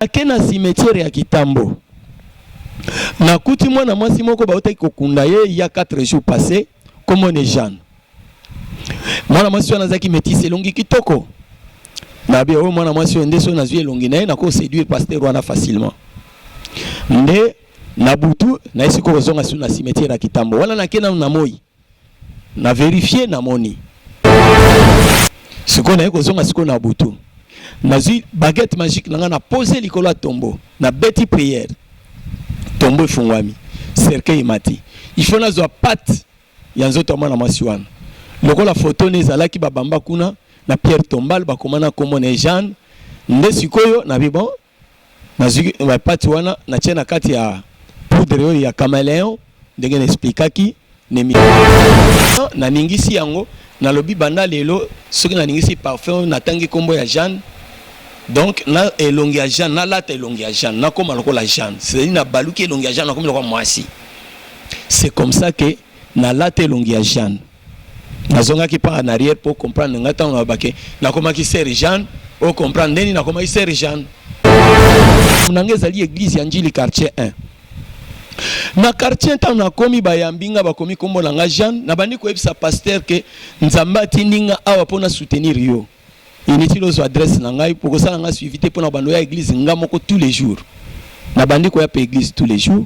Akena cimetière ya Kitambo. Na kuti mwana mwasi moko baotaki kokunda ye il y a 4 jours passés comme on est Jeanne. Mwana mwasi wana zaki métisse longi kitoko. Na be o mwana mwasi ndeso na zui longi na ye na ko séduire pasteur wana facilement. Nde na butu na esiko kozonga sur na cimetière ya Kitambo. Wana na kena na moi. Na vérifier na moni. Siko na kozonga siko na butu. Na zui baguette magique nanga na poser likolo ya tombeau na beti prière. Tombeau fungwami cercueil mati. Il faut na zo pat ya nzoto mwana mwasi wana. Lokola photo nezalaki babamba kuna na pierre tombale bakomana komona Jeanne nde sikoyo na bibon na zui ba pat wana na tena kati ya poudre ya caméléon ndenge na expliquaki nemi na ningisi yango na lobi banda lelo soki na ningisi parfum na tangi kombo ya Jeanne. Donc na elongi ya Jeanne na lata elongi ya Jeanne na koma lokola Jeanne c'est na baluki elongi ya Jeanne na koma lokola mwasi. C'est comme ça que na lata elongi ya Jeanne nazonga ki par en arrière pour comprendre ngata on abake na koma ki sœur Jeanne au comprendre ndeni na koma ki sœur Jeanne munangeza li église ya Njili quartier 1 na quartier ta na komi bayambinga bakomi kombo na nga Jeanne na bandi ko ebisa pasteur que nzamba tindinga awa pona soutenir yo. Inutile aux adresses nangai pour que ça nga suivi pour na bando ya église nga moko tous les jours. Na bandi ko ya pe église tous les jours.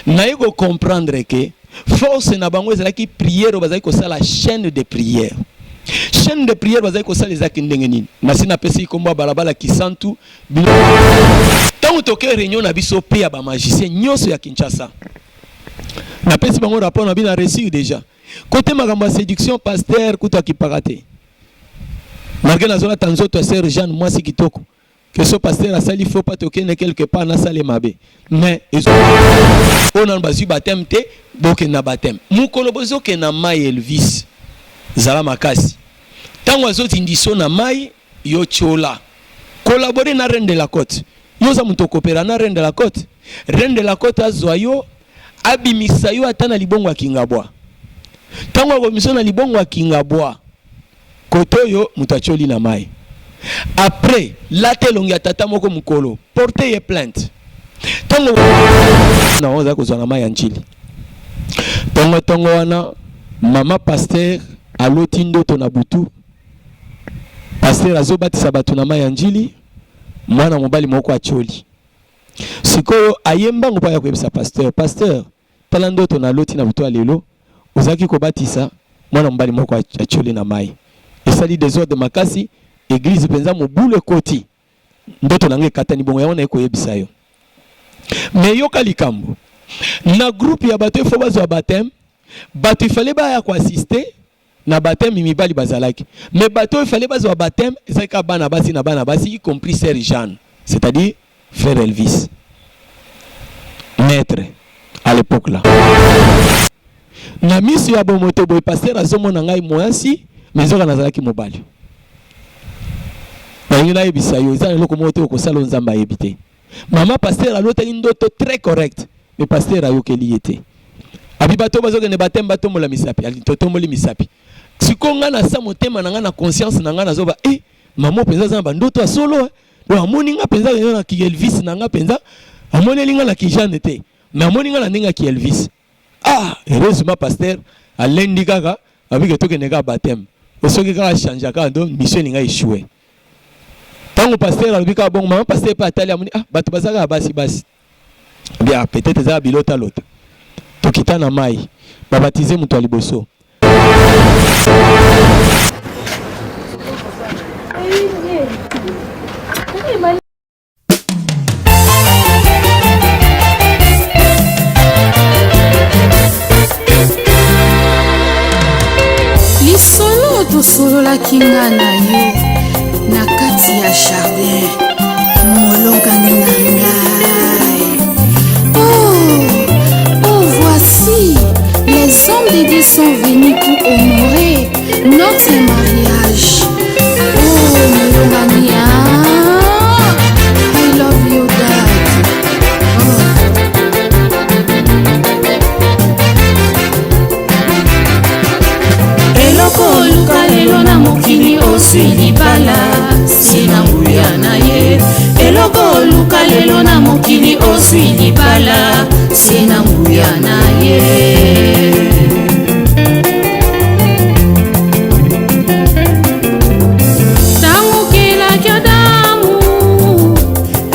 Na yego comprendre que force na bango ezala ki prière bazali ko sala chaîne de prière. Chaîne de prière bazali ko sala ezaki ndenge nini. Masina pesi komba balabala kisantu. Tant toke réunion na biso pe ya ba magicien nyonso ya Kinshasa. Na pesi bango rapport na bina reçu déjà. Côté makambo séduction pasteur kuto akipakate. Malgré la zone tanzo to sœur Jeanne moi si kitoko que ce pasteur a sali faut pas toquer quelque part na sale mabe mais on a bazu baptême te donc na baptême mukolo bozo ke na mai Elvis zala makasi tango azoti ndiso na mai yo chola collaborer na Reine de la Côte yo za muto coopérer na Reine de la Côte azoyo abimisa yo atana libongo akingabwa tango ko misona libongo akingabwa kotoyo mutacholi na mai. Après la telongi ya tata moko mukolo porter ye plainte. Tongo na oza kozana mai ya Njili. Tongo wana mama pasteur aloti ndoto na butu. Pasteur azobatisa batu na mai ya Njili. Mwana mobali moko acholi. Sikoyo ayemba ngopa ya kwebisa pasteur tala ndoto na loti na butu alelo ozaki ko batisa mwana mobali moko acholi na mai. Esali désordre makasi église penza mobule koti ndoto nange katani bongo yaona eko yebisa yo mais yoka likambo na groupe ya bato ifo bazo baptême bato ifale ba ya ko assister na baptême mibali bazalaki mais bato ifale bazo baptême ezaka bana basi na bana basi y compris sœur Jeanne c'est-à-dire frère Elvis maître à l'époque là na misi ya bomoto boy pasteur azomona ngai moyasi mais on a nazalaki mobali na yina ebisa yo za loko moto ko sala nzamba ebité mama pasteur alota ndoto très correct mais pasteur ayokeli yete abibato bazoke ne batemba bato mola misapi ali toto moli misapi sikonga na sa motema nanga na conscience nanga nazoba mama penza za bandoto solo do amoni nga penza na ki Elvis nanga penza amoni linga na ki Jeanne te mais amoni nga na ninga ki Elvis heureusement pasteur alendi kaka abike toke nega baptême osoki kaka changer kaka ndo mission ninga échoué tango pasteur alobika bon maman pasteur pa atali amoni bato bazaka basi bien peut-être za bilota lota tokita na mai babatiser muto aliboso lisolo tosolola kinga na yo na kati ya jardin molongani na ngai. Oh, voici les hommes de Dieu sont venus pour honorer notre mariage. Oh, molongani, I love you, Dad. Eloko luka lelo na mokili osui libala sina nguya na ye. Eloko luka lelo kongala sina nguya na ye. Tangu kila kyodamu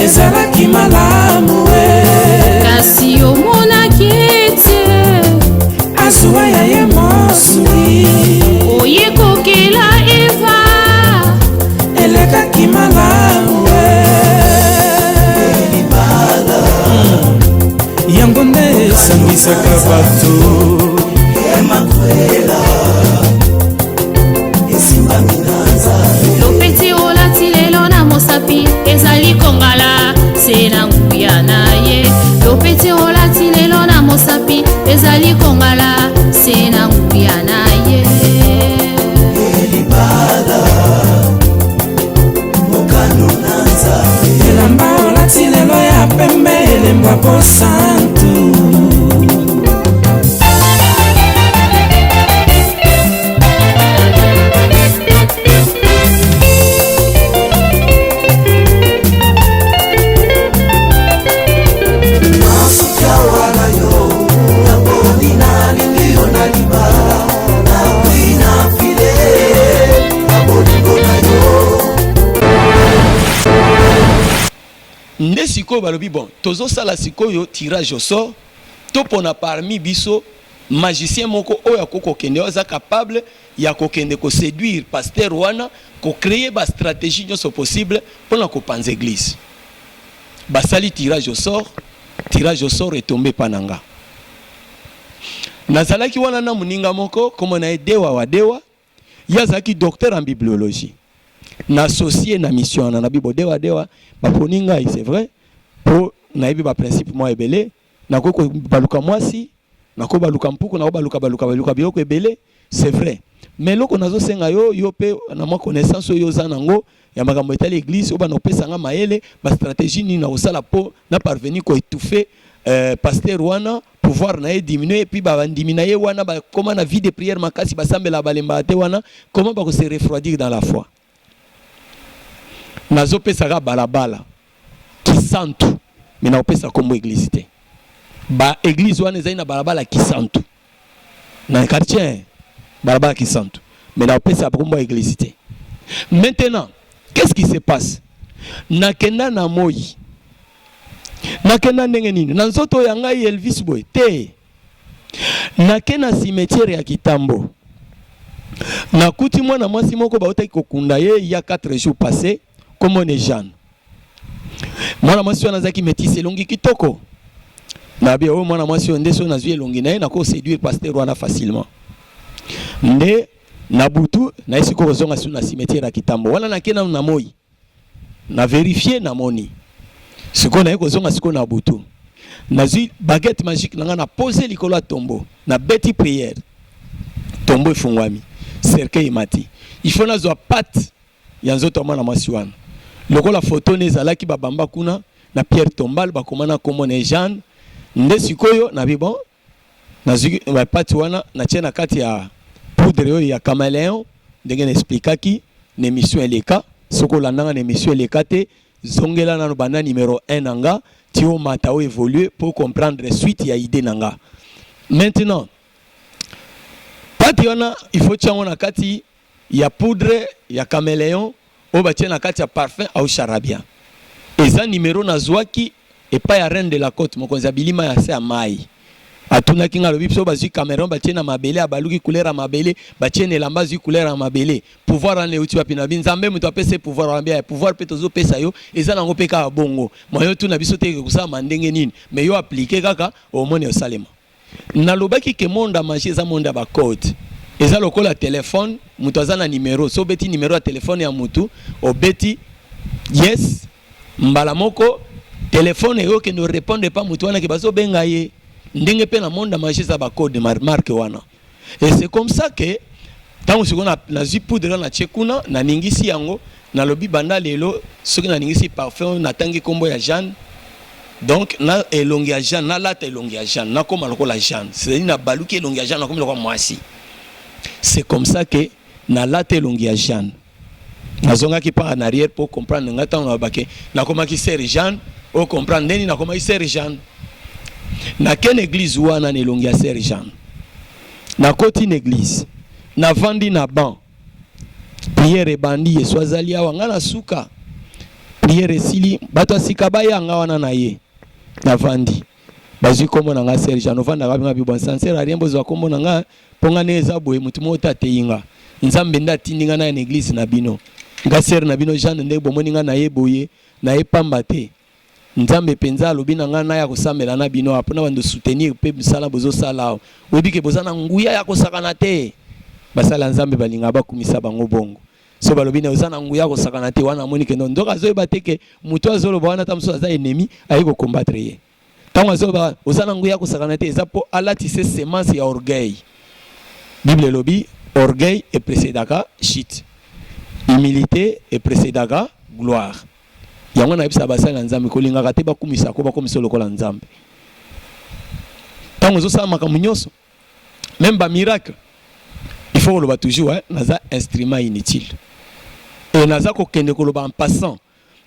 ezalaki malamu kasi omona kiete azuwa ya ye mosui oyekokela eva elekaki malamu elibala yango nde esangisaka bato emakwela esimbami na nzambe lopeti olati lelo na mosapi ezali kongala se na nguya na ye. Lopeti olati lelo na mosapi ezali kongala se na nguya na ye. Elibala mokano na nzambe elamba olati lelo ya pembe elembwa po santu. Nde sikoyo balobi bon tozo sala sikoyo tirage au sort to pona parmi biso magicien moko oyo akoko kende oza capable ya kokende ko séduire pasteur wana ko créer ba stratégie nyonso possible pona ko panza église. Basali tirage au sort est tombé pananga. Nazalaki wana na muninga moko komo na Dewa wa Dewa yazaki docteur en bibliologie. Na associé na mission na bibo Dewa baponinga c'est vrai pour naibi ba principe moi ebele na koko baluka mwasi na ko baluka mpuku na ko baluka biloko ebele c'est vrai mais loko nazo senga yo pe na moi connaissance yo za nango ya makambo etali église oba no pesa nga maele ba stratégie ni na osala po na parvenir ko étouffer pasteur wana pouvoir na diminuer et puis ba diminuer wana ba comment na vie de prière makasi ba sambela balemba te wana comment ba ko se refroidir dans la foi. Nazo pesa ga balabala kisantu mais na pesa comme église te ba église wana ezali na balabala kisantu na quartier balabala kisantu mais na pesa comme église te. Maintenant qu'est-ce qui se passe nakenda na moi nakenda ndenge nini na nzoto ya ngai Elvis boy te nakena cimetière ya Kitambo nakuti mwana mwasi moko baotaki kokunda ye il y a 4 jours passés. Comme on est Jeanne. Mwana mwasi wana zaki métisse longi kitoko. Na bia o mwana mwasi ndeso na zui longi na ko séduire pasteur wana facilement. Nde na butu na isiko kozonga sur na cimetière ya Kitambo. Wana nakena na moi. Na vérifier na moni. Siko na kozonga siko na butu. Na zui baguette magique na na poser likolo tombeau. Na beti prière. Tombeau efungwami. Cercueil mati. Il faut na zo patte ya nzoto mwana mwasi wana. Lokola photo nezalaki babamba kuna na Pierre Tombal bakomana komone Jeanne nde sikoyo na bibon na zuki ba pati wana na tena kati ya poudre ya caméléon ndenge n'expliquaki na émission eleka soko landanga na émission eleka te zongela na bana numéro 1 nanga tio matao évoluer pour comprendre suite ya idée nanga. Maintenant pati wana il faut tiango na kati ya poudre ya caméléon o batie na kati ya parfum au charabia eza numéro na zwaki et pas ya reine de la côte mokonzi bilima ya se amai atuna kinga lobi so bazui caméléon batie na mabele abaluki couleur ya mabele batie na lamba zui couleur ya mabele pouvoir en leuti ba pina binzambe muto apese pouvoir ambia pouvoir pe tozo pesa yo eza nango peka bongo moyo tuna biso te kusa mandenge nini mais yo appliquer kaka au mone au salema na lobaki ke monde magie eza monde ba code. Eza lokola téléphone mutu aza na numéro so beti numéro ya téléphone ya mutu obeti yes mbala moko téléphone yo ke ne répondre pas mutu wana ke bazo benga ye ndenge pe na monde magie za ba code marque wana et c'est comme ça que tant que na zi poudre na tchekuna na ningisi yango na lobi banda lelo soki na ningisi parfum na tangi kombo ya Jeanne donc na elongi ya Jeanne na lata elongi ya Jeanne na koma lokola Jeanne c'est na baluki elongi ya Jeanne na koma lokola mwasi. C'est comme ça que na late longi ya Jeanne. Nazonga ki par en arrière pour comprendre ngata on bake. Na koma ki sœur Jeanne, o comprendre neni na koma ki sœur Jeanne. na ken église wana nelongi ya Sœur Jeanne na koti une église na vandi na ban prière ebandi yesu azali awa nga na suka prière esili bato asika bayanga wana na ye na vandi bazwi kombo na nga Sœur Jeanne ovandaka nga bi bon sincère rien bozwa kombo na nga ponga ne eza boye mutu moko tateyinga nzambe nda atindi nga na église na bino nga Sœur na bino Jeanne nde bomoni nga na ye boye na ye pamba te nzambe penza alobi na nga na ya kosambela na bino apona bando soutenir pe bisala bozo sala oyebi ke boza na nguya ya kosakana te basala nzambe balinga bakumisa bango bongo so balobi na oza na nguya kosakana te wana moni ke ndo azoyeba te ke mutu azoloba wana ta mosusu aza ennemi ayi kokombattre ye ntango azoba oza na nguya kosakana te eza mpo alatise semence ya orgueil. Bible elobi orgueil eprecedaka chute, humilité eprecedaka gloire. Yango na yebisa basali na nzambe kolingaka te bakumisa ko bakomisa lokola nzambe. Ntango ozosala makambo nyonso même ba miracle il faut koloba toujours naza instrument inutile et naza kokende koloba en passant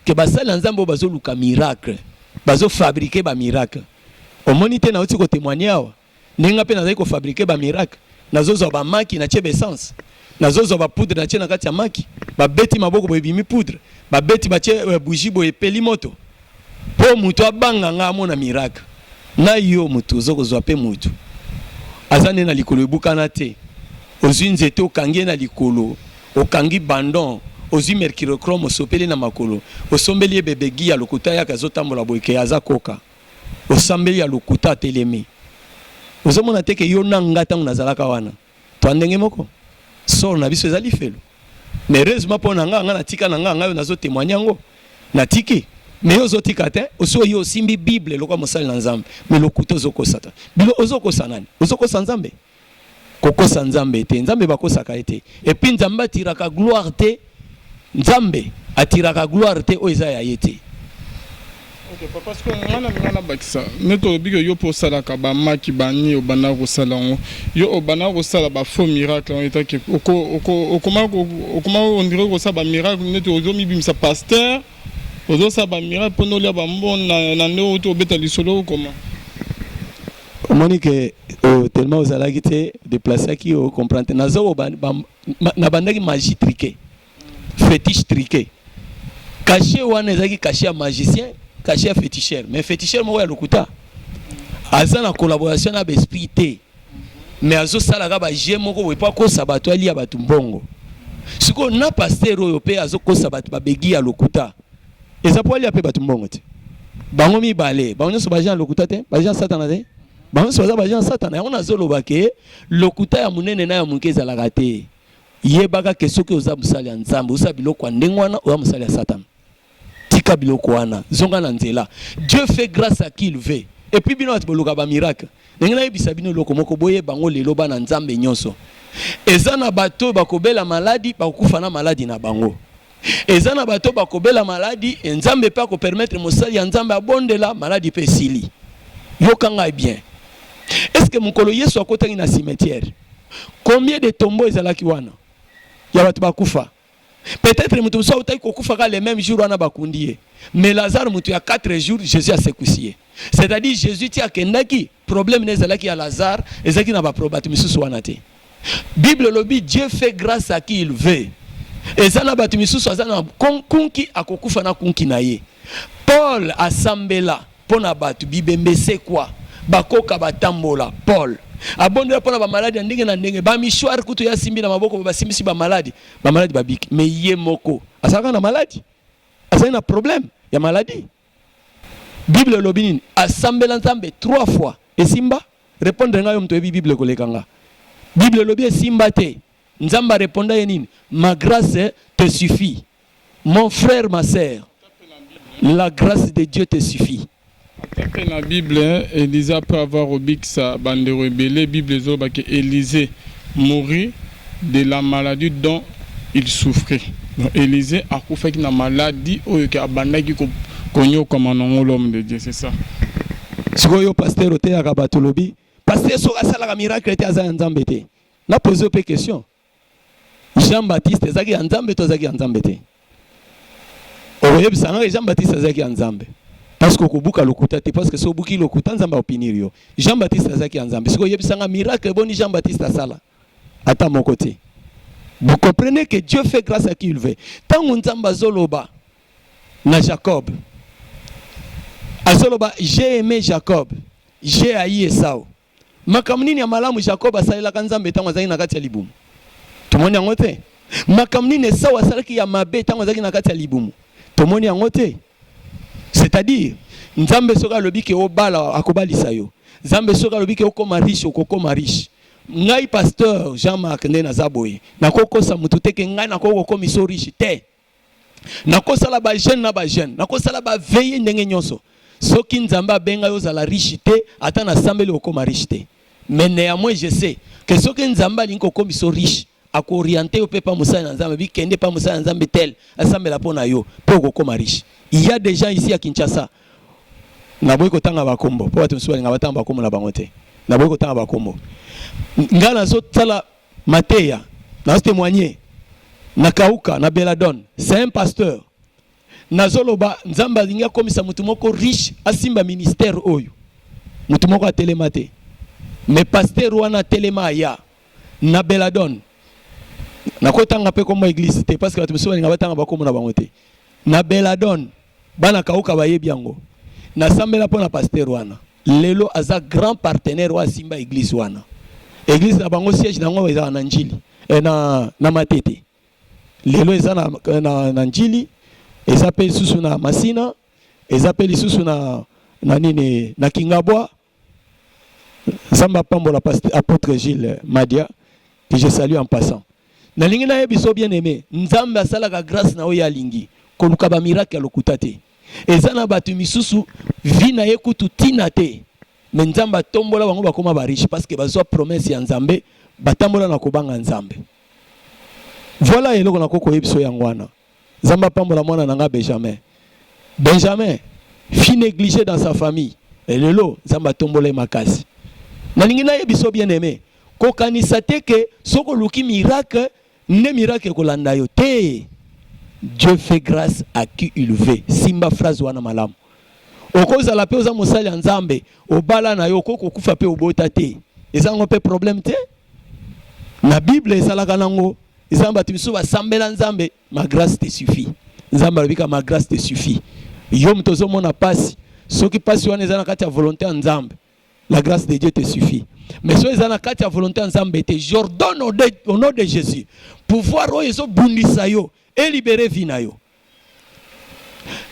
que basali na nzambe bazoluka miracle bazo fabriquer ba miracle omoni te na oti ko témoigner awa ninga pe naza ko fabriquer ba miracle nazozo ba maki na chebe essence nazozo ba poudre na chena kati ya maki ba beti maboko bo ebimi poudre ba beti ba che bougie bo epeli moto po mutu abanga nga amona miracle na yo mutu zokozwa pe mutu azane na likolo ebukana te ozwi nzete okangi na likolo okangi bandon ozwi mercurochrome osopeli na makolo osombeli ebebegi ya lokuta yaka azotambola boyeke aza koka osambeli ya lokuta telemi ozomona te ke yo na nga ntango nazalaka wana to ndenge moko solo na biso ezali felo mais heureusement mpo na nga natika na nga nazotémoigne yango natiki mais ozotika te oso yo osimbi bible lokwa mosali na nzambe mais lokuta ozokosa ta bilo ozokosa nani ozokosa nzambe kokosa nzambe te nzambe bakosaka ete et puis nzambe atiraka gloire te nzambe atiraka gloire te o eza ya ye te. Ok, parce que ngana bakisa neto biko yo po sala ka ba maki bani obana ko sala yo obana ko sala ba faux miracle on eta ke okoma on dirait ko sala ba miracle neto ozomi bimisa pasteur ozo sala ba miracle pono lia ba mbona na ndo to beta lisolo comment Monique tellement aux ala qui te déplacer qui au comprendre nazo na bandaki magie triquée fétiche triqué caché wana ezaki caché magicien caché féticheur mais féticheur mo ya lokuta aza na collaboration na esprit te mais azo sala ka ba je moko we pa ko sabato ali ya batu mbongo siko na pasteur oyo pe azo ko sabato ba begi ya lokuta eza po ali ya pe batu mbongo te bango mi balé bango so ba Jean lokuta te ba Jean satana te bango so ba Jean satana on azoloba ke lokuta ya munene na ya muke ezalaka te yebaka ke soki oza musali ya nzambe oza biloko ndenge wana oza musali ya Satan tika biloko wana zonga na nzela. Dieu fait grâce à qui il veut et puis bino atboloka ba miracle ndenge na yebisa bino loko moko boye bango lelo bana nzambe nyonso eza na bato bakobela maladi bakufa na maladi na bango eza na bato bakobela maladi nzambe pa ko permettre mosali ya nzambe abondela maladi pe sili yokanga bien. Est-ce que mukolo Yesu akotangi na cimetière combien de tombeaux ezalaki wana ya bato bakufa peut-être mutu so utai kokufa ka les mêmes jours wana bakundie mais Lazare mutu ya 4 jours Jésus a secoué c'est-à-dire Jésus ti akendaki problème nezalaki ya Lazare ezaki na ba probatu misusu wana te. Bible lobi Dieu fait grâce à qui il veut ezana batu misusu azana kunki akokufa na kunki na ye. Paul asambela pona batu bibembese kwa bakoka batambola Paul abondela pona ba maladi ndenge na ndenge ba mishwar kutu ya simbi na maboko ba simbisi ba maladi babiki mais ye moko asaka na maladi asaka na problème ya maladi. Bible lobini asambela nzambe 3 fois esimba répondre ngayo mto ebi Bible kolekanga Bible lobi esimba te nzamba répondre yenini ma grâce te suffit mon frère ma sœur la grâce de Dieu te suffit. Dans la Bible, Élisée peut avoir obéi sa bande rebelle. Bible zoba que Élisée mourit de la maladie dont il souffrait. Donc Élisée a fait une maladie ou que abandonné qui connaît comme un homme de Dieu, c'est ça. Si vous êtes pasteur au théâtre Batolobi, pasteur sur la miracle était à Nzambete. N'a posé une question. Jean-Baptiste ezaki Nzambe to ezaki Nzambete. Oye bisanga Jean-Baptiste ezaki Nzambe. parce que okubuka lokuta te parce que so buki lokuta nzamba opinirio Jean-Baptiste azaki nzambe siko yebisanga miracle boni Jean-Baptiste asala ata mon côté. Vous comprenez que Dieu fait grâce à qui il veut. Tant nzamba zoloba na Jacob azoloba j'ai aimé Jacob j'ai haï Esau makamnini ya malamu Jacob asalela kanzambe tango azaki na kati ya libumu tomoni yango te makamnini Esau asalaki ya mabe tango azaki na kati ya libumu tomoni yango te. C'est-à-dire nzambe soka lobi ke obala akobalisa yo nzambe soka lobi ke okoma riche okokoma riche ngai pasteur Jean-Marc nde nazaboye nakokosa mutu te ke ngai nakokoma so riche te nakosala ba jeune na ba jeune nakosala ba veiller ndenge nyonso soki nzambe abenga yo zala riche te ata na sambeli okoma riche te mais néanmoins je sais que soki nzambe alingi okoma so riche akorienter yo pe pa musala na nzambe bi kende pa musala na nzambe tel asambela pona yo pe okokoma riche. Il y a des gens ici à Kinshasa naboyi kotanga bakombo po batu msuba nga batanga bakombo na bango te naboyi kotanga bakombo nga nazo tala mateya nazo témoigner na kauka na Beladon c'est un pasteur nazoloba nzamba linga komisa mutu moko riche asimba ministère oyo mutu moko atelema te mais pasteur wana telema ya na Beladon nakotanga pe comme église te parce que batu msuba nga batanga bakombo na bango te na Beladon bana kauka bayebi yango na sambela pona pasteur wana lelo aza grand partenaire wa simba église wana église na bango siège nango eza na njili na matete lelo eza na njili eza pe susu na Masina eza pe lisusu na nini na Kingabwa samba pambola pasteur apôtre Gilles Madia que je salue en passant na lingi na yebiso bien aimé nzambe asala ka grâce na oya lingi koluka ba miracle lokuta te ezana batu misusu vina yekutu tina te mais nzamba tombola bango bakoma ba riche parce que bazwa promesse ya nzambe batambola na kobanga nzambe. Voilà eloko na koko yebiso yangwana nzamba pambola mwana nanga Benjamin fille négligé dans sa famille et lelo nzamba tombola makasi na lingi na yebiso bien aimé kokanisa te ke soko luki miracle ne miracle kolanda yo te. Dieu fait grâce à qui il veut. Simba phrase wana malamu. Okoza la pe oza mosali nzambe, obala na yo koko kufa pe obota te. Ezango pe problème te. Na Bible ezalaka nango, ezamba timiso ba sambela nzambe, ma grâce te suffit. Nzamba robika ma grâce te suffit. Yo mtozo mona pasi, soki pasi wana ezana kati ya volonté nzambe. La grâce de Dieu te suffit. Mais so ezana kati ya volonté nzambe te, j'ordonne au nom de Jésus. Pouvoir o ezo bundisa yo. Et libérer vina yo.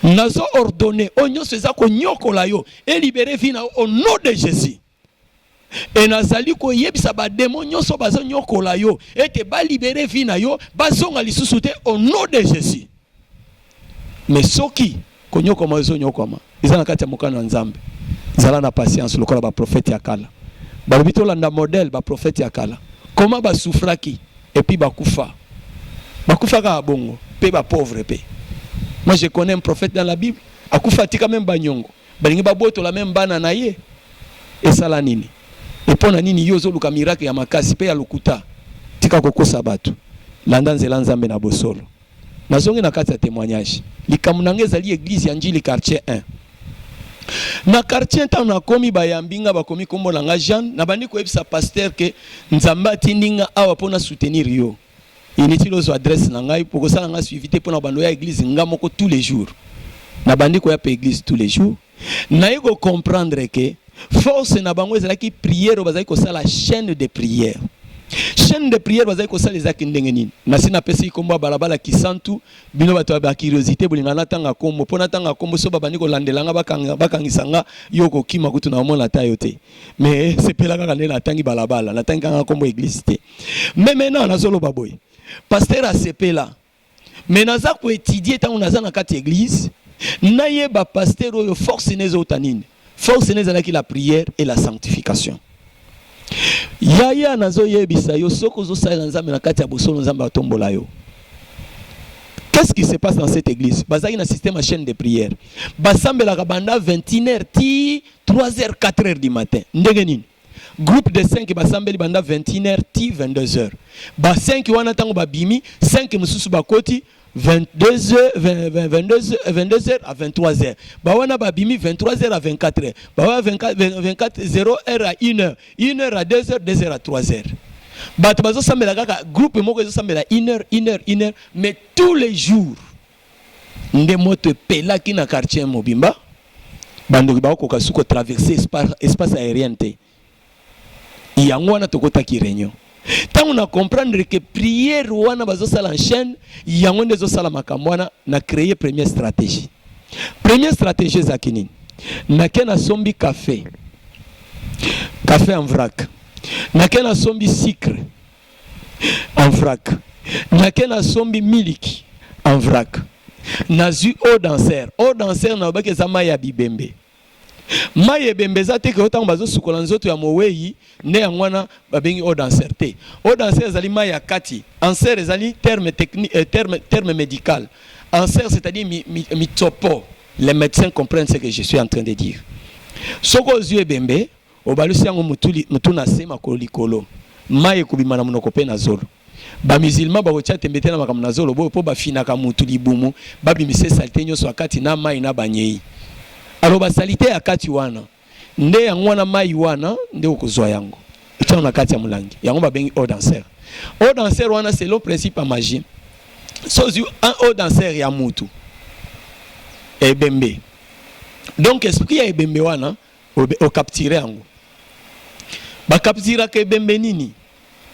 Nazo ordonné onyo seza ko nyokola yo et libérer vina au nom de Jésus. Et nazali ko yebisa ba démon nyonso bazo nyokola yo et te ba libérer vina yo bazonga lisusu te au nom de Jésus. Mais soki ko nyokoma zo nyokoma izana kati ya mokano nzambe. Zala na patience lokola ba prophète ya kala. Ba bito landa modèle ba prophète ya kala. Comment ba souffraki et puis ba kufa. Bakufaka bongo, pe ba pauvre pe. Moi je connais un prophète dans la Bible, akufa tika même banyongo. Balingi baboto la même bana na ye. Et sala nini. Et pona nini yozo luka miracle ya makasi pe ya lokuta. Tika kokosa batu. Landa nzela nzambe na bosolo. Nazongi na kati ya témoignage. Likamunange zali église ya Njili quartier 1. Na quartier ta na komi bayambinga bakomi kombo langa Jean na bandi ko ebisa pasteur ke nzamba tindinga awa pona soutenir yo. Inutile aux adresses nangai pour que ça n'a suivi pour na bando ya église ngamoko tous les jours na bandi ko ya pe église tous les jours na yego comprendre que force na bango ezala ki prière bazali ko sala chaîne de prière bazali ko sala ezaki ndenge nini na sina pesi kombo balabala kisantu bino bato ba curiosité bolingana tanga kombo pona tanga kombo so babandi ko landelanga bakangisanga yoko kima kutu na mona tayo te mais c'est pelaka kana na tangi balabala na tangi kanga kombo église te mais maintenant na solo baboy pasteur a sepé là. Mais naza ko étudier tant naza na kati église, naye ba pasteur oyo force nezo tanine. Force nezo la prière et la sanctification. Yaya nazo yebisa yo soko zo sala nzambe na kati ya bosolo nzamba tombola yo. Qu'est-ce qui se passe dans cette église? Bazaki na système à chaîne de prière. Basambela ka banda 21h ti 3h 4h du matin. Ndenge nini? Groupe de 5 basambeli banda 21h ti 22h. Ba 5 wana tango ba bimi, 5 mususu bakoti 22h à 23h. Bawana babimi 23h à 24h. Bawa 24 0h à 1h. 1h à 2h, 2h à 3h. Bato bazo sambela kaka groupe moko ezo sambela 1h, mais tous les jours. Nde moto pela ki na quartier Mobimba. Bando ba ko kasuko traverser espace aérien te. Yango wana tokota ki réunion. Tant on a comprendre que prière wana bazo sala en chaîne, yango ndezo sala makambo wana na créer première stratégie. Première stratégie zakini. Na kena sombi café. Café en vrac. Na kena sombi sucre en vrac. Na kena sombi milk en vrac. Nazu eau danser. Eau danser na obake za maya bibembe. Maye bembeza te ke otango bazo sukola nzoto ya moweyi ne yangwana babengi eau danser te. Eau danser ezali maya kati. Anser ezali terme technique terme médical. Anser c'est-à-dire mi topo. Les médecins comprennent ce que je suis en train de dire. Soko zue bembe obalusi yango mutuna sema kolikolo. Maye kubima na munoko pe na zolo. Ba musulman ba kotia tembete na makambo na zolo bo po ba finaka mutu libumu ba bimise salite nyoso akati na mai na banyei. Alors ba salite akati wana nde yango wana mai wana nde okozwa yango. Etia na kati ya mulangi. Yango ba bengi eau danser. Eau danser wana c'est le principe à magie. Sozu un eau danser ya mutu. Ebembe. Donc esprit ya ebembe wana o capturer yango. Ba capturer ke ebembe nini?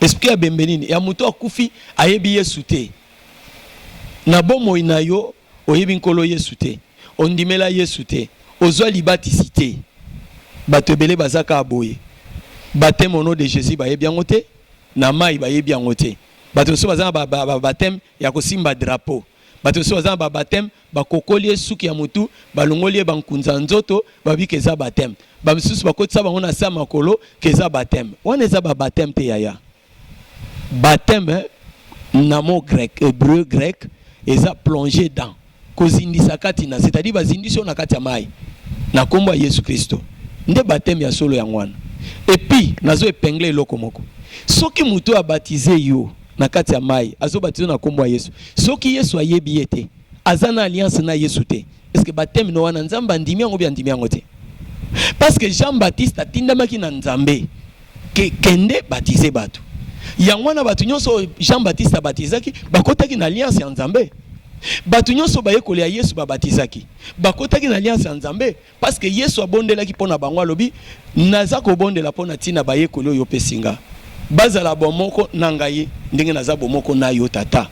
Esprit ya bembe nini? Ya mutu akufi ayebi Yesu te. Na bomo inayo oyebi nkolo Yesu te. Ondimela Yesu te. Ozwa libatisi te. Bato ebele bazaka aboye. Baptême au nom de Jésus bayebi yango te. Na mai bayebi yango te. Bato so bazana baptême ya kosimba drapeau. Bato so bazana baptême bakokoli suki ya mutu balongoli bankunza nzoto babi keza baptême. Ba misusu bakotisa bango na sa makolo keza baptême. Wana eza baptême te yaya. Baptême na mot grec, hébreu grec, eza plongé dans. Kozindisa katina, c'est-à-dire bazindisho na kati ya mai. Na kombo ya Yesu Kristo. Nde baptême ya solo ya ngwana. Et puis nazo épingler eloko moko. Soki mutu a baptisé yo na kati ya mai, azo baptisé na kombo ya Yesu. Soki Yesu ayebi ete, azana alliance na Yesu te. Est-ce que baptême no wana nzamba ndimi yango bia ndimi yango te? Parce que Jean-Baptiste atindamaki na nzambe ke kende baptisé bato. Yangwana batu nyonso Jean-Baptiste abatizaki bakotaki na alliance ya nzambe. Batu nyonso bayekoli ya Yesu babatizaki bakotaki na alliance ya nzambe parce que Yesu abondelaki pona bango alobi naza ko bondela pona tina bayekoli oyo pesinga bazala bomoko na ngai ndenge naza bomoko na yo tata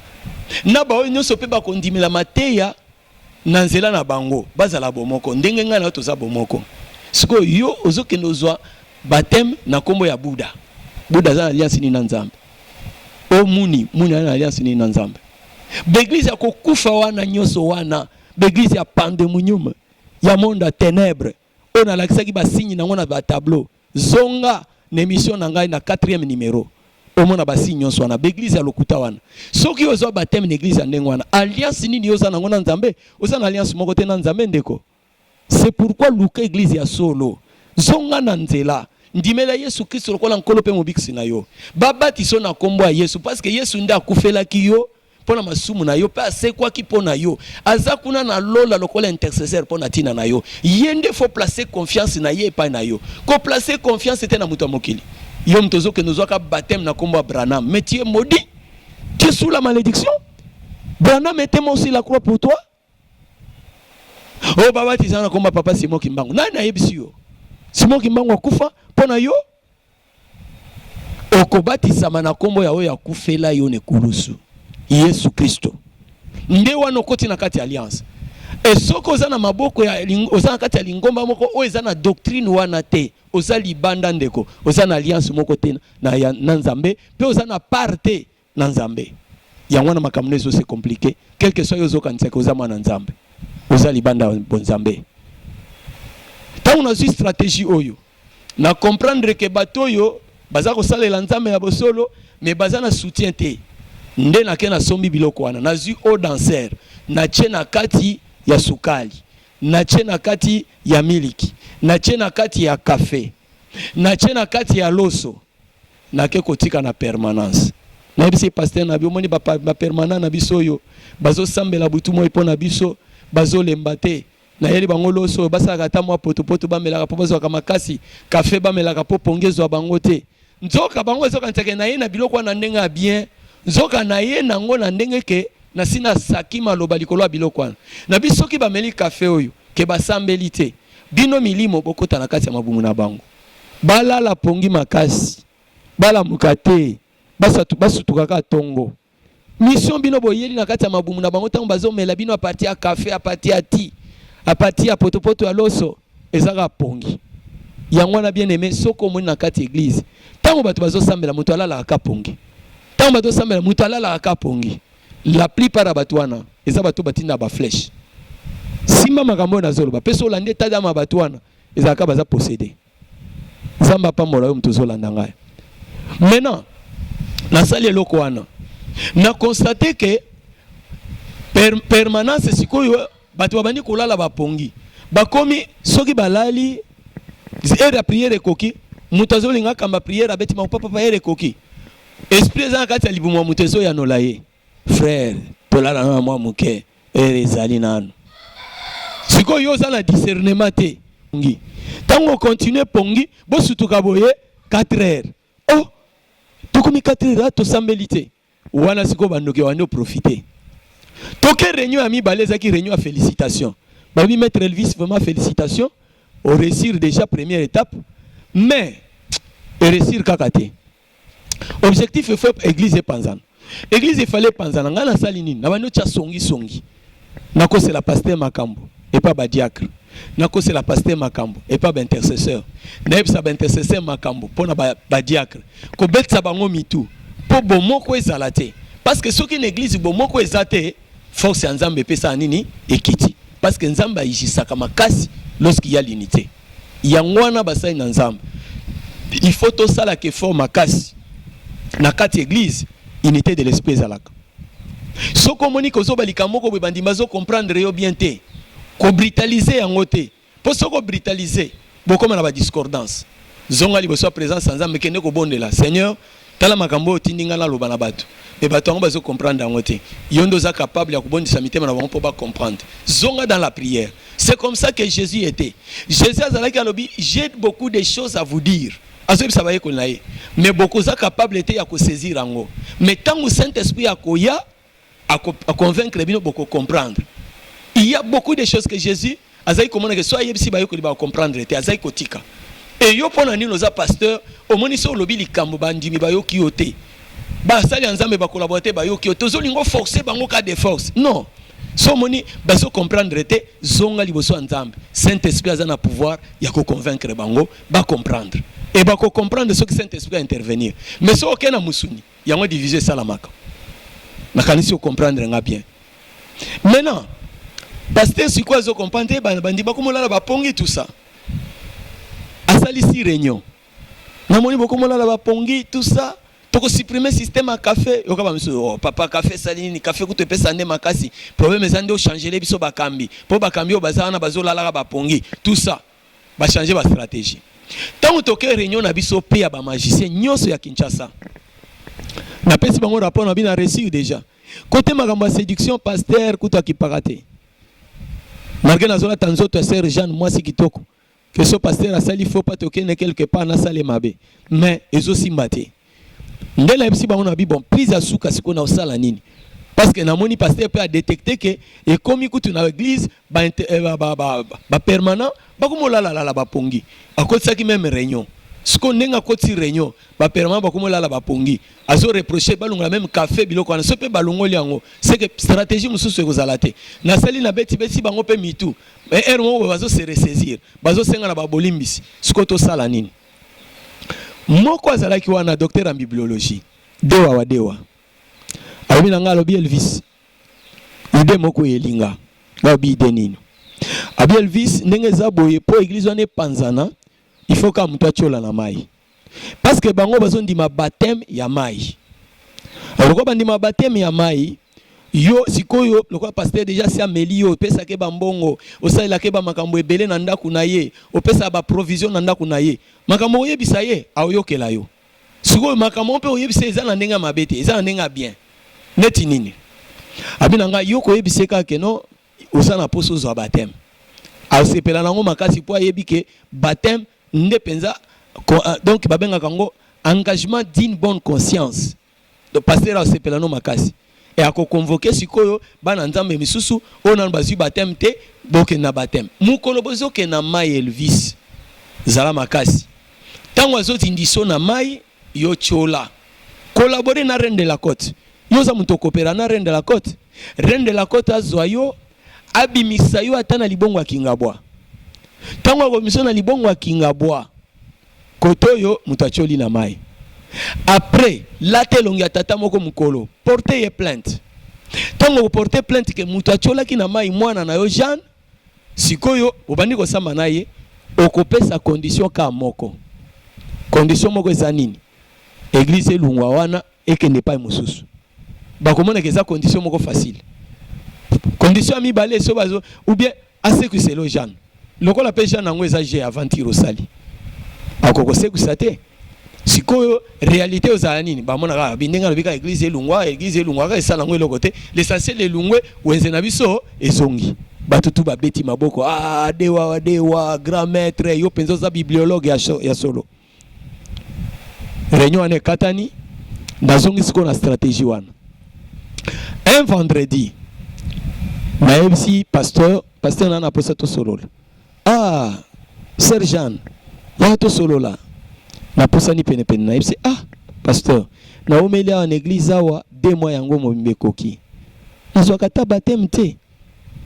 na baoyo nyonso pe bakondimela mateya na nzela na bango bazala bomoko ndenge ngai na toza bomoko. Siko yo ozokende ozwa baptême na kombo ya Buddha. Buddha za alliance ni na nzambe. O muni na alliance ni na nzambe. Beglise ya kokufa wana nyoso wana. Beglise ya pandemunyuma. Ya monde ténèbres. On a lakisaki ba signe na ngona ba tableau. Zonga na émission na ngai na 4e numéro. O mona ba signe nyoso wana. Beglise ya lokuta wana. Soki ozo baptême na église ya ndenge wana. Alliance nini yoza na ngona nzambe? Oza na alliance moko te na nzambe ndeko. C'est pourquoi luka église ya solo. Zonga na nzela. Ndimela Yesu Kristo lokola nkolo pe mobikisi na yo. Babatiso na kombo ya Yesu parce que Yesu nda akufelaki yo pona masumu na yo pe asekwaki pona yo. Aza kuna na lola lokola intercesseur pona tina na yo. Yende faut placer confiance na ye pa na yo. Ko placer confiance te na mutu mokili. Yo mtozo ke nozwaka baptême na kombo ya Branham. Mais tu es maudit. Tu es sous la malédiction. Branham était mort sur la croix pour toi. Oh baba tizana kombo papa Simon Kimbangu. Nani na yebisi yo? Simon Kimbangu akufa pona yo. Okobatisa na kombo ya oyo akufela yo ne kulusu. Yesu Kristo. Nde wana okoti na kati alliance. Et soko oza na maboko ya oza na kati ya lingomba moko oyo eza na doctrine wana te. Oza libanda ndeko. Oza na alliance moko te na nzambe. Pe oza na parte na nzambe. Yango na makambo ezo c'est compliqué. Quel que soit yozo kanisa ko oza mwana nzambe. Oza libanda bonzambe. Tant on a une stratégie oyo. Na comprendre que bato yo baza ko salela nzambe ya bosolo mais baza na soutien te. Nde na kena sombi biloko wana nazu eau danser na chena kati ya sukali na chena kati ya miliki na chena kati ya café na chena kati ya loso na ke kotika na permanence na bisi pasteur na bio moni ba permanent na biso yo bazo sambela butu mo ipo na biso bazo lembate na yeli bango loso basa kata mwa poto ba melaka po bazo ka makasi café ba melaka po pongezo bango te nzoka bango ezoka nteke na ye na biloko na ndenga bien nzoka na ye nango na ndenge ke na sina saki maloba likolo ya biloko na biso ki ba meli café oyo ke basambeli te bino milimo bokota na kati ya mabumu na bango balala pongi makasi bala mukate basutukaka tongo mission bino boyeli na kati ya mabumu na bango tango bazomela bino apati ya café apati ya ti apati ya potopoto ya loso ezaka pongi yango na bien aimé soko moni na kati église tango bato bazosambela moto alala ka pongi tango bato sambela moto alala ka pongi la plupart bato wana eza bato batinda ba flèche simba makambo na zolo ba peso olande tada ma bato wana ezaka baza posséder zamba pa mola yo mto zolanda ngai maintenant na sali eloko wana na constater que permanence sikoyo bato babandi kolala bapongi bakomi soki balali ere prière ekoki mutu azolinga kamba prière abeti mapapa ere ekoki esprit eza kati ya libumu mutu ezoyanola ye frère tolala na mwa moke ere ezali nano sikoyo oza na discernement te pongi tango continue pongi bosutuka boye 4 heures oh tokomi 4 heures tosambeli te wana sikoyo bandoki wano profiter toke réunion ami baleza ki réunion à félicitations babi maître Elvis vraiment félicitations au réussir déjà première étape mais réussir kakate objectif il faut église et panzana église il fallait panzana ngana salini na bano tia songi na ko c'est la pasteur makambo et pas ba diacre na ko c'est la pasteur makambo et pas ba intercesseur na yebisa ba intercesseur makambo pona ba diacre ko betsa bango mitu po bomoko ezala te parce que soki na église bomoko ezate force ya nzambe pesa nini ekiti parce que nzambe ayisaka makasi lorsqu'il y a l'unité yangwana basai na nzambe il faut to sala ke fort makasi na kati église unité de l'esprit zalaka soko moni ko zobalika moko be bandima zo comprendre yo bien te ko brutaliser yango te po soko brutaliser bokoma na ba discordance zonga liboso présence nzambe kende ko bondela Seigneur tala makambo tindinga na loba na bato et bato ngo bazo comprendre yango te yondo za capable ya kubondisa mitema na bango po ba comprendre zonga dans la prière. C'est comme ça que Jésus était. Jésus a dit j'ai beaucoup de choses à vous dire. Mais beaucoup sont capables de saisir en haut. Mais tant que le Saint-Esprit a convaincre les gens de comprendre. Il y a beaucoup de choses que Jésus a dit que soit il y a comprendre. Et yo pona ni nos pasteurs au moni so lobi likambo bandimi ba yo kiote. Ba sali nzambe ba collaborer ba yo kiote. Zolingo forcer bango ka de force. Non. So moni baso comprendre te zonga liboso nzambe Saint-Esprit azana pouvoir ya ko convaincre bango ba comprendre et ba ko comprendre ce que Saint-Esprit a intervenir mais so okena musuni yango diviser salamaka na kanisi ko comprendre nga bien maintenant pasteur si quoi zo comprendre bandi ba komola ba pongi tout ça asali si réunion na moni ba komola ba pongi tout ça toko supprimer système à café yoka oh papa café salini café ko te pesa nde makasi problème ezande o changer les biso bakambi po bakambi o bazana bazolala ba pongi tout ça ba changer ba stratégie tant toke réunion na biso pe ya ba magicien nyoso ya Kinshasa na pesi bango rapport na bina réussir déjà côté makambo séduction pasteur kuto akipakate malgré na zona tanzoto sœur Jeanne moi si kitoko que ce pasteur a sali faut pas toke ne quelque part na sale mabe mais ezo simbate ndela yebisi bango na bi bon prise à suka siko na osala nini parce que na moni pasteur peut détecter que et comme kutu na église ba permanent ba komola la ba pongi akotsa ki même réunion siko nenga koti réunion ba permanent ba komola la ba pongi azo reprocher balunga même café biloko na sope balungoli yango c'est que stratégie mususu ekozala te na sali na beti bango pe mitu mais ermo bazo se ressaisir bazo senga na ba bolimbisi siko to sala nini moko azalaki wana docteur en bibliologie dewa alobi na nga alobi Elvis ide moko elinga alobi ide nino abi Elvis ndenge eza boye po église wana epanzana il faut ka mutu atiola na mai parce que bango bazondima baptême ya mai aloko bandima baptême ya mai yo sikoyo lokwa pasteur déjà si ameli yo pesa ke bambongo osalela ke ba makambo ebele na ndaku na ye opesa ba provision na ndaku na ye makambo oyebisa ye aoyokela yo siko makambo pe oyebise eza na ndenga mabete eza na ndenga bien neti nini abinanga yoko yebise ka ke no osana poso zo baptême asepela nango makasi po ayebi ke baptême nde penza donc babenga kango engagement d'une bonne conscience le pasteur asepela no makasi et ako convoquer sikoyo bana nzambe misusu ona bazwi baptême te boke na baptême mukolo bozoke na mai Elvis zala makasi tango azoti ndiso na mai yo chola collaborer na Reine de la Côte yo za muto kopera na Reine de la Côte azwa yo abimisa yo atana libongo akingabwa tango akomisa na libongo akingabwa kotoyo muto acholi na mai après late longi atata moko mukolo porter ye plainte tango porter plainte ke muto achola ki na mai mwana na yo Jeanne sikoyo obandi ko samba na ye okopesa condition ka moko condition moko eza nini église elungwa wana ekende pa mususu bakomona ke eza condition moko facile condition mi balé so bazo ou bien asekuselo Jeanne lokola pe Jeanne ngo eza je aventure osali akoko sekusate sikoyo réalité ozala nini bamona ka bindenga lobika église elungwa ka esala ngo eloko te l'essentiel elungwe wenze na biso ezongi batutu babeti maboko dewa grand maître yo penzo za bibliologue ya solo réunion ane katani ndazongi siko na stratégie wana un vendredi naebisi pasteur nana posa to solola Sœur Jeanne ya to solola na posa ni pene naebisi pasteur na omeli en église awa 2 mois yango mobimbe koki nazwaka ta baptême te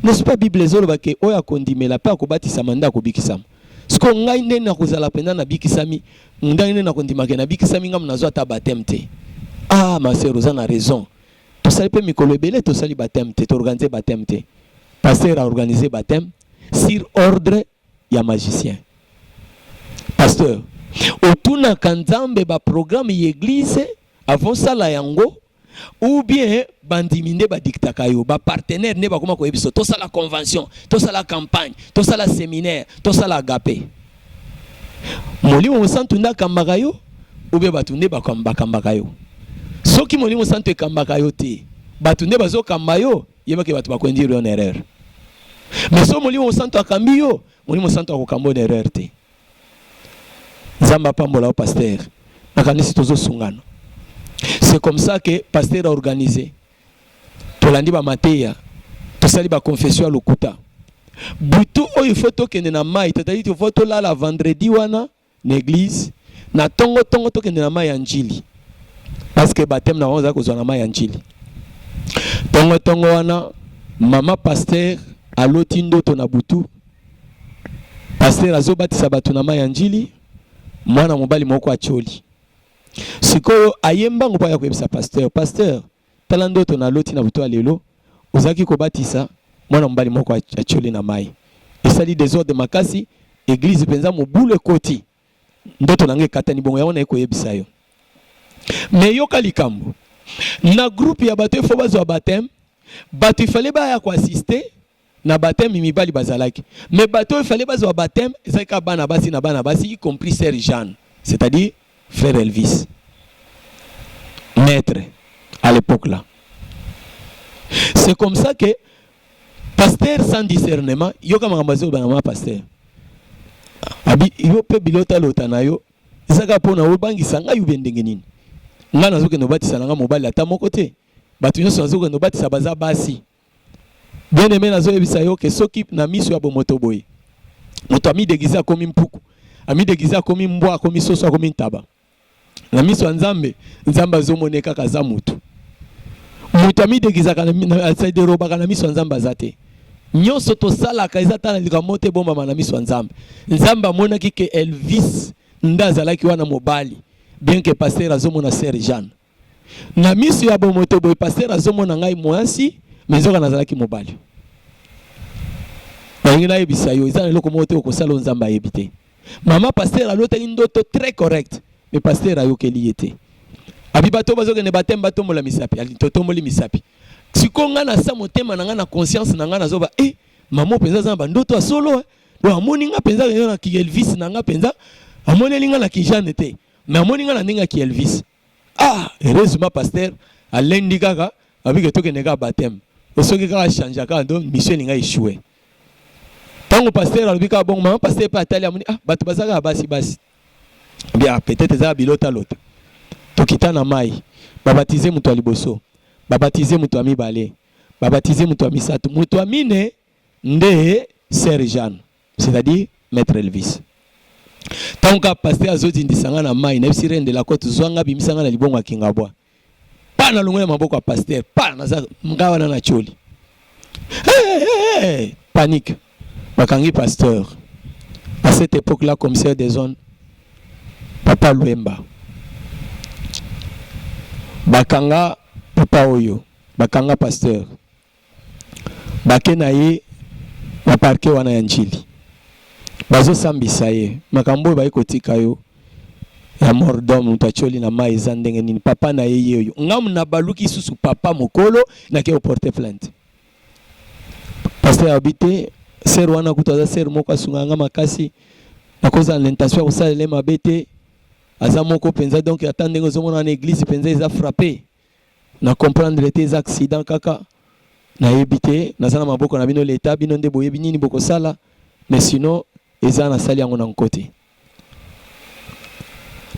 n'est-ce pas Bible zoloba ke oya kondimela pa ko batisa manda ko bikisama siko ngai nde na kozala penda na bikisami ngai nde na kondimaka na bikisami ngam nazwa ta baptême te ma sœur oza na raison to sali pe mikolo ebele to sali baptême te to organiser baptême te pasteur a organisé baptême sur ordre ya magicien pasteur otuna kanzambe ba programme l'église avant sala yango ou bien bandimi nde badiktaka yo ba partenaire ne bakoma ko ebiso to sala convention to sala campagne to sala séminaire to sala agape molimo santu nda kambaka yo ou bien batu nde bakambaka yo soki molimo santu ekambaka yo te batu nde bazo kamba yo yebake batu bakwendira en erreur mais so molimo santu akambi yo molimo santu akokamba en erreur te nzamba pambola o pasteur nakanisi tozo sungana. C'est comme ça que pasteur a organisé. Tolandi ba mateya, tosali ba confession à lokuta. Butu o il faut tokende na mai, c'est-à-dire il faut to la vendredi wana na église, na tongo tokende na mai ya njili. Parce que baptême na wanza ko na mai ya njili. Tongo wana mama pasteur aloti ndoto na butu. Pasteur azobatisa batu na mai ya njili, mwana mobali moko acholi. Sikoyo ayemba ngopa ya kwebisa pasteur talando to na loti na buto alelo ozaki ko batisa mwana mbali moko acholi na mai esali désordre makasi église penza mobule koti ndoto nange katani bongo yaona eko yebisa yo mais yo kalikambo na groupe ya bato fo bazo baptême bato fallait ba ya ko assister na baptême mibali bazalaki mais bato fallait bazo baptême ezaka bana basi na bana basi y compris Sœur Jeanne c'est-à-dire frère Elvis, maître à l'époque là. C'est comme ça que pasteur sans discernement, yo kama ngambazo bana pasteur. Abi yo pe bilota lota na yo, ezaka pona obangi sanga yu bendenge nini. Ngana zoke no batisa nga mobali ata moko te. Batu nyonso zoke no batisa baza basi. Bien aimé nazo ebisa yo ke soki na miso ya bomoto boye. Moto ami déguisé comme mpuku. Ami déguisé comme mbwa comme soso comme ntaba. Na miso nzambe azomoneka kaza mutu mutu ami déguisé kana aside roba kana miso nzambe azate nyonso to sala ka ezata na likamote bomba na miso nzambe amonaki ke Elvis ndazalaki wana mobali bien que pasteur azomona Sœur Jeanne na miso ya bomoto boy pasteur azomona ngai mwasi mezoka nazalaki mobali ngina yebisa yo ezana loko moto ko sala nzambe ayebite mama pasteur alotaki ndoto très correct mais pasteur ayokeli yete abibato bazoke ne baptême batombola misapi ali totomboli misapi sikonga na sa motema nanga na conscience nanga nazoba mama penza zamba ndoto asolo lo amoni nga penza na ki Elvis nanga penza amoni linga na ki Jeanne te mais amoni nga na ndinga ki Elvis. Ah, heureusement pasteur alendi kaka avec que toke nega baptême. Osoki kaka changer kaka donc mission linga échoué. Tango pasteur alobika bon maman pasteur pa atali amoni ah bato bazaka basi. Bien peut-être ça bilota lota. Tokita na mai. Babatiser mutu aliboso. Babatiser mutu amibale. Babatiser mutu amisatu. Mutu amine nde Sœur Jeanne, c'est-à-dire Maître Elvis. Tant que pasteur azoti ndisanga na mai, na bisire de la côte zwanga bimisanga na libongo akingabwa. Pa na longoya maboko ya pasteur, pa na za ngawa na choli. Hey, panique. Bakangi pasteur. À cette époque-là, commissaire des zones, Papa Luemba. Bakanga Papa Oyo, bakanga pasteur. Bakenaye na parke wana ya njili. Bazo sambisa ye. Makambo ba ikotika yo. Ya mordom mutacholi na mai zandenge nini papa na ye yo. Ngam na baluki susu papa mokolo na ke porter plainte. Pasteur habité ser wana kutaza ser moko sunganga makasi na koza l'intention ko sala le mabete aza moko penza donc attendenge zo mona na église penza eza frappé na comprendre les accidents kaka na yebite na sana maboko na bino l'état bino nde boyebi nini boko sala mais sinon eza na sali yango na côté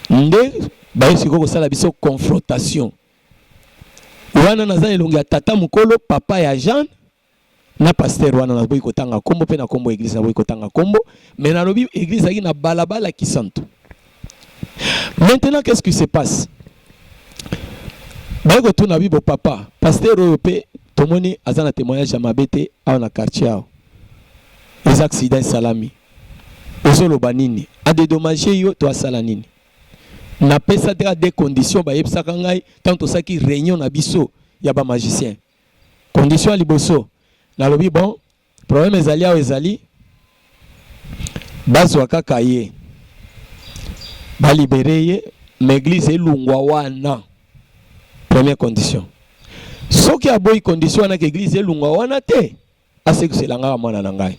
nde ba yesiko ko sala biso confrontation wana na zana elongi ya tata mukolo papa ya Jean na pasteur wana na boyi kotanga kombo pe na kombo église na boyi kotanga kombo mais na lobi église aki na balabala ki santo. Maintenant qu'est-ce qui se passe? Ba ko tuna bibo papa pasteur oyo pe tomoni azana témoignage ya mabete awa na quartier awa les accidents salami ozolo banini a dédommagé yo to asala nini na pesa te des conditions ba yebisaka ngai tant to saki réunion na biso ya ba magicien condition liboso na lobi bon problème ezali awa ezali bazwa kaka ye ba libérer ye mais église elungwa wana première condition. Ce qui a beau condition à l'église elungwa wana te ase que c'est langa mwana na ngai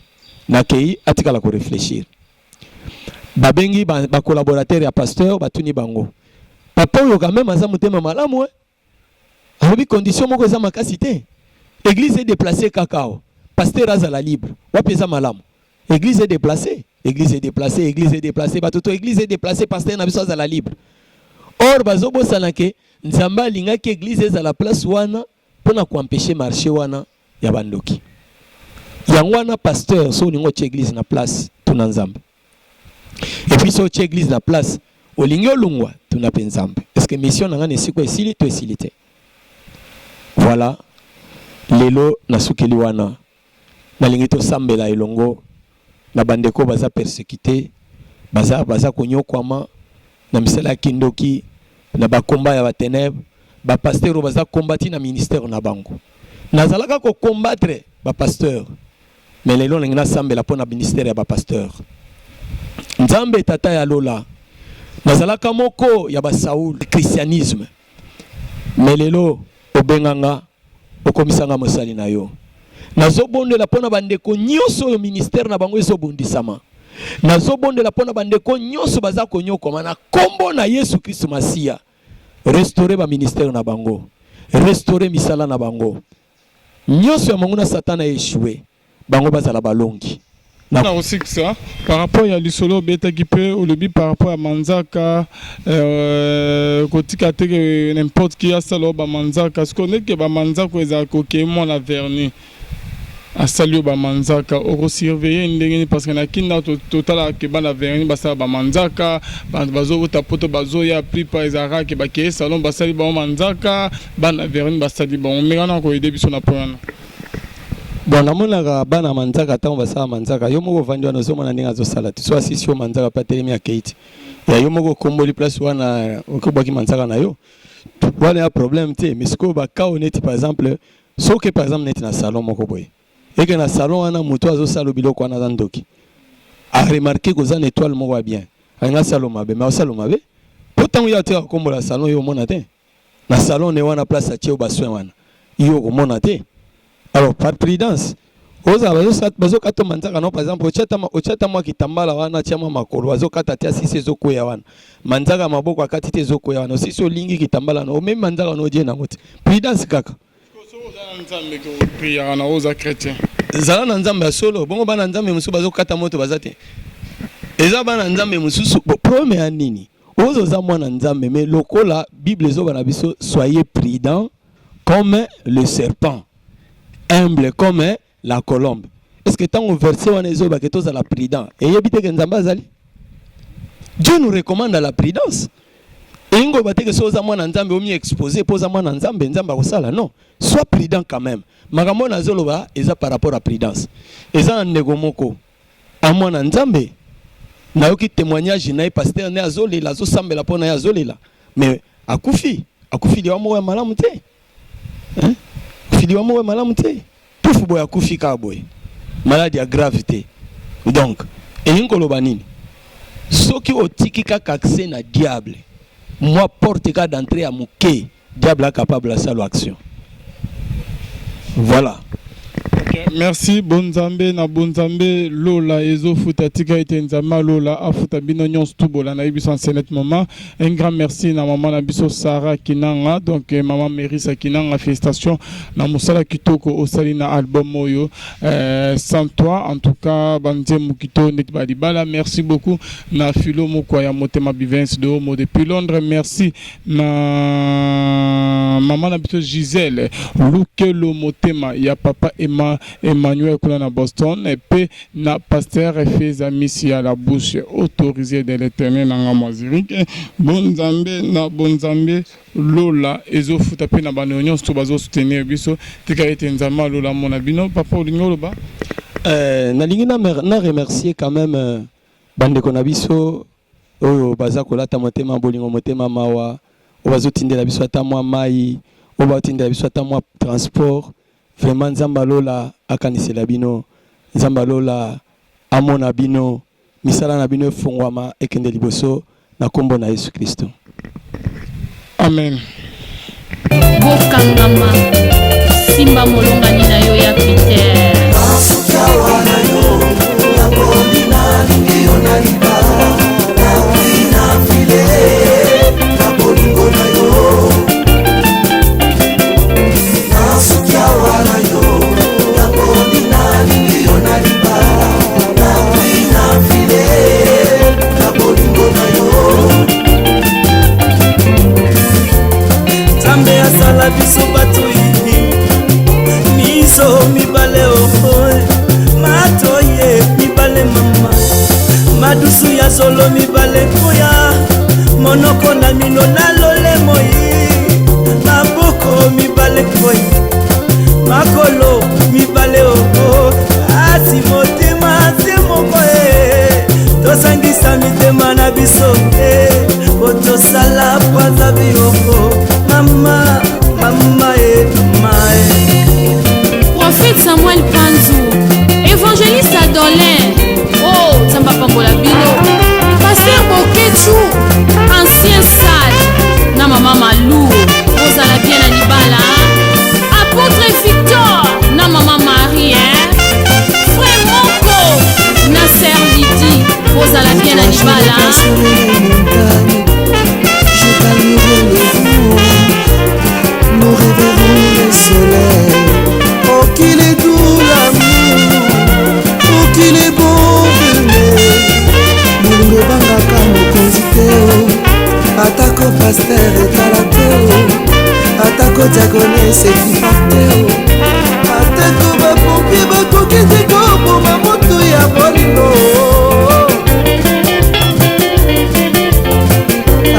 na kei atika la ko réfléchir babengi ba collaborateur ya pasteur batuni bango papa yo quand même aza mutema malamu alobi condition moko za makasi te église est déplacée kakao pasteur azala libre wapi eza malamu église est déplacée batoto église est déplacée pasteur na biso azala libre or bazobo salake nzamba alingaki église ezala place wana pona ko empêcher marché wana ya bandoki yango wana pasteur so ningo che église na place tuna nzambe et puis so che église na place olingi olungwa tuna pe nzambe est-ce que mission nanga ne siko esili to esilite voilà lelo na sukeli wana na lingi to sambela elongo na bandeko baza persécuté baza konyokwama na misala kindoki na bakomba ya baténèbres ba pasteur baza kombati na ministère na bango nazalaka ko combattre ba pasteur mais lelo ngina sambela pona ministère ya ba pasteur nzambe tata ya lola nazalaka moko ya ba Saul christianisme mais lelo obenganga okomisanga mosali na yo nazobondela pona bandeko nyoso yo ministère na bango ezobundisama nazobondela pona bandeko nyoso baza konyokoma na kombo na Yesu Kristo Masia restaurer ba ministère na bango restaurer misala na bango nyoso ya monguna satana échoué bango bazala balongi na aussi que ça par rapport à l'isolo beta qui peut ou le bi par rapport à manzaka kotika te n'importe qui a salo ba manzaka ce qu'on est que ba manzaka eza ko ke mon la verni a salué ba manzaka au surveiller ndenge parce que na kinda total ke ba la verni ba sa ba manzaka bazo tapoto bazo ya plus par ezara ke ba ke salon ba sali ba manzaka ba la verni ba sali ba on mena ko aider biso na point. Bon, namonaka bana manzaka tango basala manzaka yo moko vandi wana ozomona ndenge azosala te so asisi yo manzaka pe atelemi akeiti ya yo moko komboli place wana okobwaki manzaka na yo wana ya problème te mais sikoyo bakao neti par exemple soki par exemple neti na salon moko boye eke na salon wana moto azosala biloko wana aza ndoki aremarke koza na étoile moko ya bien alinga salo mabe mais osalo mabe po ntango yo atika kokombola salon yo omona te na salon ne wana place atie yo basoin wana yo okomona te. Alors, par prudence, oza bazokata manzaka no par exemple ochata mwa kitambala wana tia mwa makolo bazokata tia sisi ezokwea wana manzaka maboko akati te ezokwea wana osisi olingi kitambala no omemi manzaka no je nango te prudence kaka zala na nzambe ya solo bongo bana nzambe mosusu bazokata moto baza te eza bana nzambe mosusu problème ya nini ozoza mwana nzambe mais lokola bible ezoba na biso soyez prudent comme le serpent humble comme la colombe. Est-ce que tant au verset on est zoba que tous à la prudence et yebite que nzamba zali Dieu nous recommande la prudence. Et ngo bate que soza mwana nzambe omi exposé posa mwana nzambe nzamba kosala non sois prudent quand même makambo na zoloba eza par rapport à prudence eza ndego moko a mwana nzambe na yoki témoignage na pasteur ne azolela azosambela pona ya azolela mais akufi liwa mo ya malamu te hein fili wa mo ya malamu te pufu boya kufika boy maladie ya gravité donc eyinkoloba nini soki otiki kaka accès na diable moi porte ka d'entrée à moke diable est capable de faire l'action voilà. Okay, merci bonzambe na bonzambe lola ezo futa tika ete nzama lola afuta bino nyonso tubola na biso en cet moment. Un grand merci na maman na biso Sarah Kinanga donc maman Merisa Kinanga félicitations na musala kitoko osali na album moyo sans toi en tout cas banze mukito net balibala merci beaucoup na filo moko ya motema bivens de homo depuis Londres merci na maman na biso Gisèle Lukelo motema ya papa Emmanuel Kula na Boston et puis na pasteur Efes Amisi à la bouche autorisée de l'Éternel na Ngamazirik bonzambe lola ezo futa pe na banonyo sto bazo soutenir biso tika ete nzama lola mona bino papa olingolo ba na lingi na remercier quand même bande ko na biso oyo baza kolata motema bolingo motema mawa obazo tindela biso ata mwa mai obazo tindela biso ata mwa transport. Vraiment nzamba lola akanisela bino nzamba lola amona bino misala na bino efungwama ekende liboso na kombo na Yesu Kristo amen. Bokangama simba molongani na yo ya Peter asukawa na yo na bolina lingiyo na liba na file na bolingo na yo asukawa na yo na bolina lingiyo na liba na file na bolingo na yo Zambe asala biso bato ibi miso mibale ohoe matoye mibale mama madusu ya solo mibale koya monoko na mino na lole moyi maboko mibale koya makolo mibale oho ati motema te moko tosangisa mitema na biso otosala pwaza bioko mama Prophète Samuel Panzou, évangéliste Adolin, oh Samba Pambola Bilo, pasteur Bokechu, ancien sage, na maman Malou, Rosala bien à Nibala, apôtre Victor, na maman Marie, frère Moko, na sœur Lydie, Rosala bien à Nibala. Je calmerai le vent, nous réveillerons le soleil. Oh qu'il est doux l'amour, oh qu'il est bon d'aimer. Mungu bangaka mokonzi te o, atako pasteur etala te o, atako diakone esekifa te o, atako bapompier bakoki te koboma motu ya bolingo.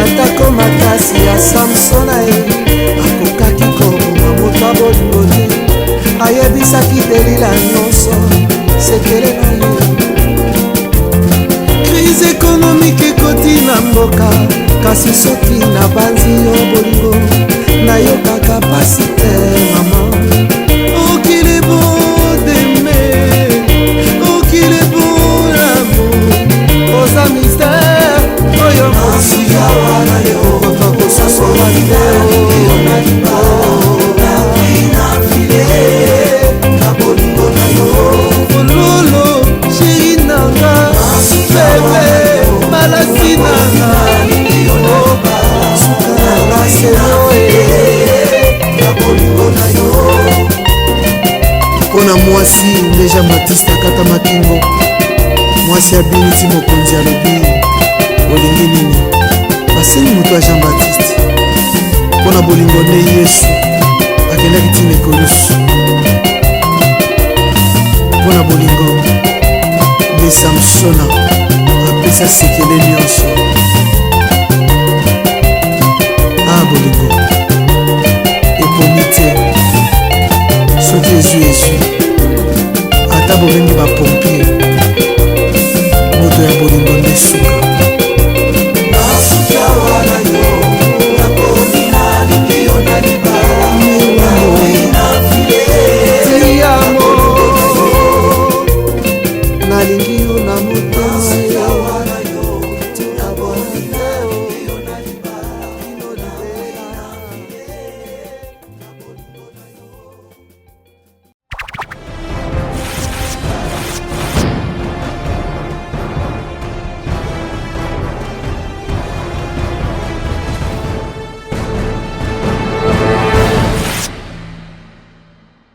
Atako makasi ya Samsona akokaki koboma moto abolingo te, ayebisaki Delila nyonso sekele na ye. Crise économique ekoti na mboka, kasi soki na banzi yo bolingo nayokaka pasi te mama. Oh qu'il est bon d'aimer, oh qu'il est bon l'amour, oza mystère oyo mosikawa na yo kokosasola video na liba na file na bolingo na yo mpona mwasi deja Baptiste akata makingo mwasi abiniti mokonzi alobi olingi nini baseni moto ya Jean Baptiste mpona bolingo nde Yesu akendaki ntina ekolusu mpona bolingo nde Samsona apesa sekele nyonso bolingo epomi te soki ezwi ata bobengi bapongo